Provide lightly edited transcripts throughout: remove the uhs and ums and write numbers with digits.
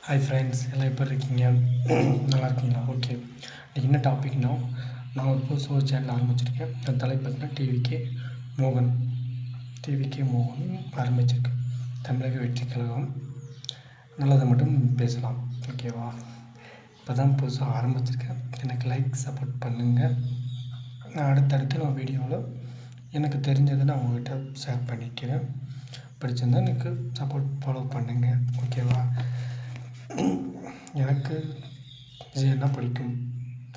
Hi friends, எல்லாம் எப்படி இருக்கீங்க? நல்லா இருக்கீங்களா? ஓகே. இன்றைக்கி என்ன டாபிக்னா, நான் ஒரு புதுசாக ஒரு சேனல் ஆரம்பிச்சிருக்கேன். அந்த தலைப்பு பார்த்தீங்கன்னா டிவிகே மோகன் ஆரம்பிச்சிருக்கேன். தமிழக வெற்றி கழகம். நல்லதை மட்டும் பேசலாம், ஓகேவா? இப்போ தான் புதுசாக ஆரம்பிச்சிருக்கேன். எனக்கு லைக் சப்போர்ட் பண்ணுங்கள். நான் அடுத்தடுத்து வீடியோவில் எனக்கு தெரிஞ்சதை நான் உங்கள்கிட்ட ஷேர் பண்ணிக்கிறேன். பிடிச்சிருந்தால் எனக்கு சப்போர்ட் ஃபாலோ பண்ணுங்கள், ஓகேவா? எனக்கு விஜயன்னா பிடிக்கும்,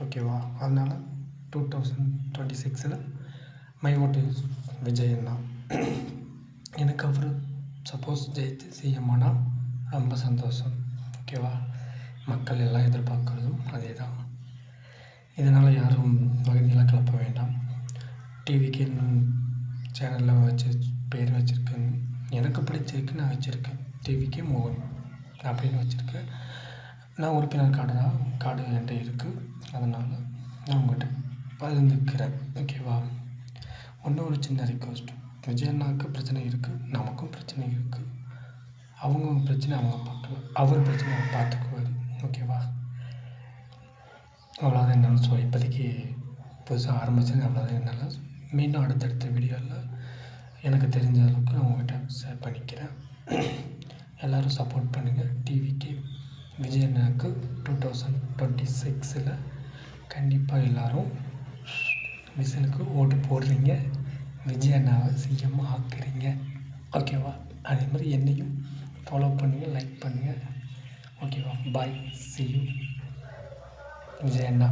ஓகேவா? அதனால் 2026 மை ஓட்டு விஜயன்னா. எனக்கு அவர் சப்போஸ் ஜெயித்து சிஎம் ஆனால் ரொம்ப சந்தோஷம், ஓகேவா? மக்கள் எல்லாம் எதிர்பார்க்குறதும் அதே தான். இதனால் யாரும் வதந்தியெல்லாம் கிளப்ப வேண்டாம். டிவிக்கு சேனலில் வச்சு பேர் வச்சுருக்கேன், எனக்கு பிடிச்சிருக்கு, நான் வச்சுருக்கேன். டிவிகே மோகன் அப்படின்னு வச்சுருக்கேன். நான் உறுப்பினர் கார்டு என்கிட்ட இருக்குது. அதனால் நான் உங்கள்கிட்ட பகிர்ந்துக்கிறேன், ஓகேவா? ஒரு சின்ன ரிக்வெஸ்ட். விஜயண்ணாவுக்கு பிரச்சனை இருக்குது, நமக்கும் பிரச்சனை இருக்குது. அவங்க பிரச்சனை அவங்க பார்க்கல, அவர் பிரச்சனை அவர் பார்த்துக்குவார், ஓகேவா? அவ்வளோதான். என்னென்னு இப்போதைக்கு புதுசாக ஆரம்பிச்சது அவ்வளோதான். என்னால் மீண்டும் அடுத்தடுத்த வீடியோவில் எனக்கு தெரிஞ்ச அளவுக்கு நான் உங்கள்கிட்ட ஷேர் பண்ணிக்கிறேன். எல்லோரும் சப்போர்ட் பண்ணுங்கள். டிவிகே விஜயண்ணாவுக்கு 2026 கண்டிப்பாக எல்லோரும் விசிலுக்கு ஓட்டு போடுறீங்க, விஜயண்ணாவை சிஎம் ஆக்குறீங்க, ஓகேவா? அதே மாதிரி என்னையும் ஃபாலோ பண்ணுங்கள், லைக் பண்ணுங்கள், ஓகேவா? பாய், see you விஜயண்ணா.